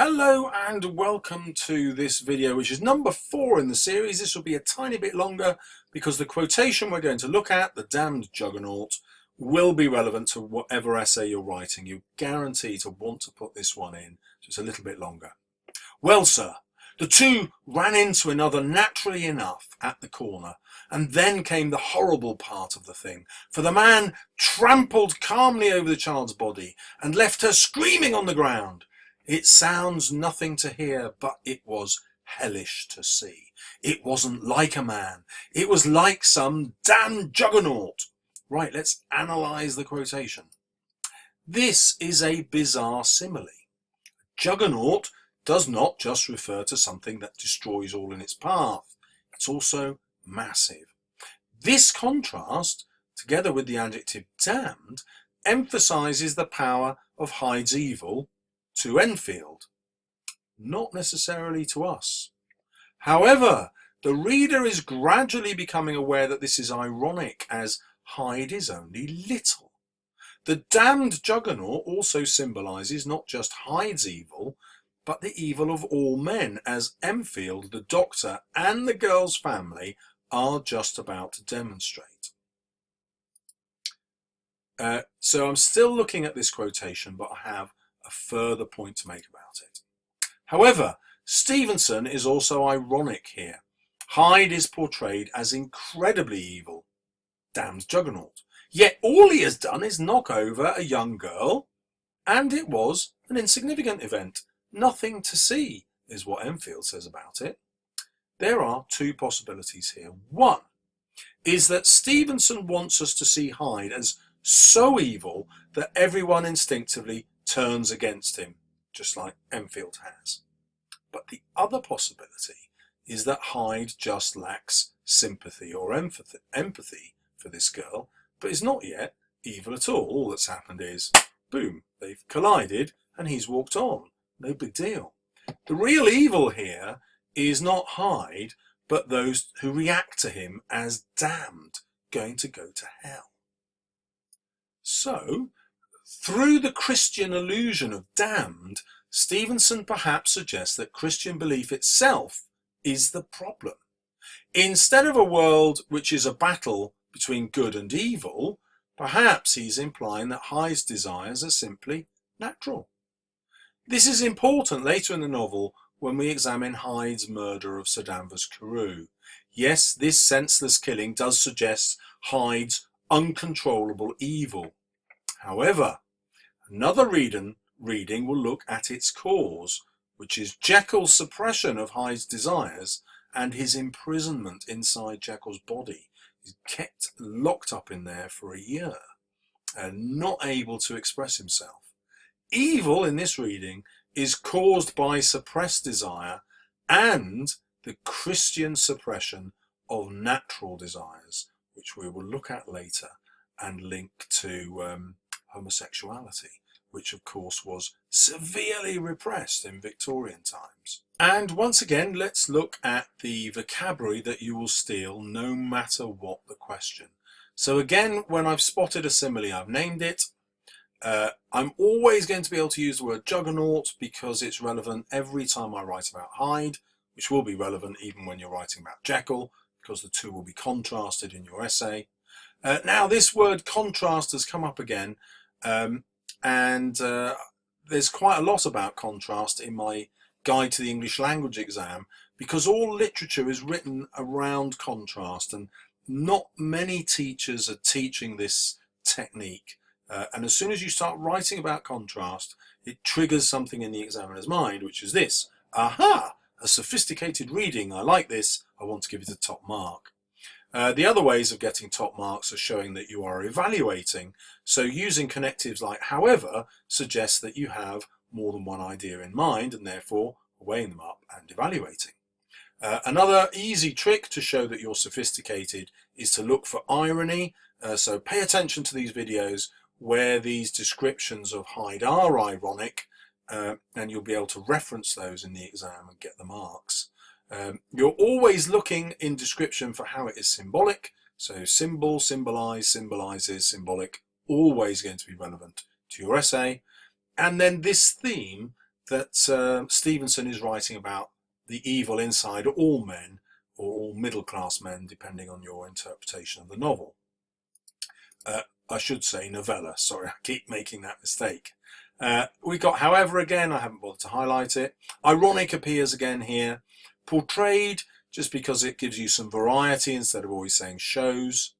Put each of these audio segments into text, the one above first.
Hello and welcome to this video, which is number 4 in the series. This will be a tiny bit longer because the quotation we're going to look at, the Damned Juggernaut, will be relevant to whatever essay you're writing. You're guaranteed to want to put this one in, so it's a little bit longer. Well, sir, the two ran into another naturally enough at the corner, and then came the horrible part of the thing, for the man trampled calmly over the child's body and left her screaming on the ground. It sounds nothing to hear, but it was hellish to see. It wasn't like a man. It was like some damned juggernaut. Right, let's analyse the quotation. This is a bizarre simile. Juggernaut does not just refer to something that destroys all in its path. It's also massive. This contrast, together with the adjective damned, emphasises the power of Hyde's evil to Enfield, not necessarily to us. However, the reader is gradually becoming aware that this is ironic, as Hyde is only little. The damned juggernaut also symbolises not just Hyde's evil, but the evil of all men, as Enfield, the doctor, and the girl's family are just about to demonstrate. So I'm still looking at this quotation, but I have a further point to make about it. However, Stevenson is also ironic here. Hyde is portrayed as incredibly evil, damned juggernaut. Yet all he has done is knock over a young girl, and it was an insignificant event. Nothing to see, is what Enfield says about it. There are two possibilities here. One is that Stevenson wants us to see Hyde as so evil that everyone instinctively turns against him, just like Enfield has. But the other possibility is that Hyde just lacks sympathy or empathy for this girl, but is not yet evil at all. All that's happened is, boom, they've collided and he's walked on. No big deal. The real evil here is not Hyde, but those who react to him as damned, going to go to hell. So, through the Christian illusion of damned, Stevenson perhaps suggests that Christian belief itself is the problem. Instead of a world which is a battle between good and evil, perhaps he's implying that Hyde's desires are simply natural. This is important later in the novel when we examine Hyde's murder of Sir Danvers Carew. Yes, this senseless killing does suggest Hyde's uncontrollable evil. However, another reading will look at its cause, which is Jekyll's suppression of Hyde's desires and his imprisonment inside Jekyll's body. He's kept locked up in there for a year and not able to express himself. Evil in this reading is caused by suppressed desire and the Christian suppression of natural desires, which we will look at later and link to homosexuality, which of course was severely repressed in Victorian times. And once again, let's look at the vocabulary that you will steal no matter what the question. So again, when I've spotted a simile, I've named it. I'm always going to be able to use the word juggernaut because it's relevant every time I write about Hyde, which will be relevant even when you're writing about Jekyll, because the two will be contrasted in your essay. Now, this word contrast has come up again, and there's quite a lot about contrast in my guide to the English language exam, because all literature is written around contrast, and not many teachers are teaching this technique. And as soon as you start writing about contrast, it triggers something in the examiner's mind, which is this: aha, a sophisticated reading, I like this, I want to give it a top mark. The other ways of getting top marks are showing that you are evaluating, so using connectives like however suggests that you have more than one idea in mind and therefore weighing them up and evaluating. Another easy trick to show that you're sophisticated is to look for irony, so pay attention to these videos where these descriptions of Hyde are ironic, and you'll be able to reference those in the exam and get the marks. You're always looking in description for how it is symbolic, so symbol, symbolize, symbolizes, symbolic, always going to be relevant to your essay. And then this theme that Stevenson is writing about the evil inside all men, or all middle-class men, depending on your interpretation of the novel. I should say novella, sorry, I keep making that mistake. We got however again, I haven't bothered to highlight it. Ironic appears again here. Portrayed, just because it gives you some variety instead of always saying shows.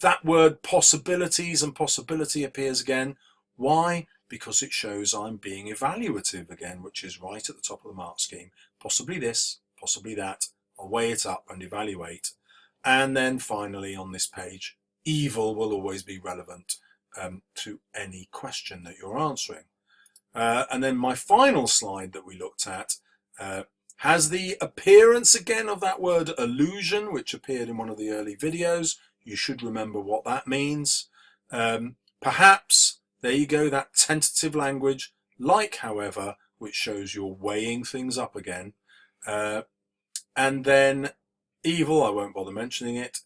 That word possibilities and possibility appears again. Why? Because it shows I'm being evaluative again, which is right at the top of the mark scheme. Possibly this, possibly that. I'll weigh it up and evaluate. And then finally on this page, evil will always be relevant to any question that you're answering. And then my final slide that we looked at has the appearance again of that word illusion, which appeared in one of the early videos. You should remember what that means. Perhaps, there you go, that tentative language, like however, which shows you're weighing things up again. And then evil, I won't bother mentioning it.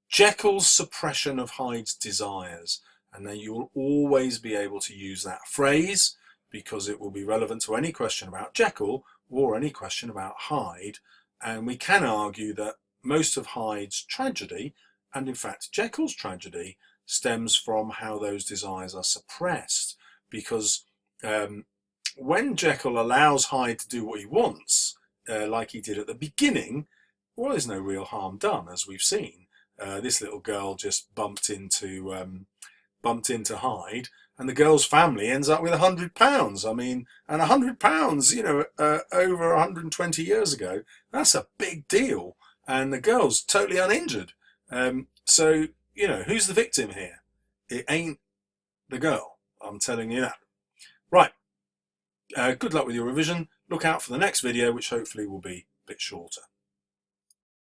Jekyll's suppression of Hyde's desires. And then you will always be able to use that phrase because it will be relevant to any question about Jekyll or any question about Hyde. And we can argue that most of Hyde's tragedy, and in fact Jekyll's tragedy, stems from how those desires are suppressed. Because when Jekyll allows Hyde to do what he wants, like he did at the beginning, well, there's no real harm done, as we've seen. This little girl just bumped into Hyde, and the girl's family ends up with £100. I mean, and £100, you know, over 120 years ago, that's a big deal. And the girl's totally uninjured. So, you know, who's the victim here? It ain't the girl. I'm telling you that. Right. Good luck with your revision. Look out for the next video, which hopefully will be a bit shorter.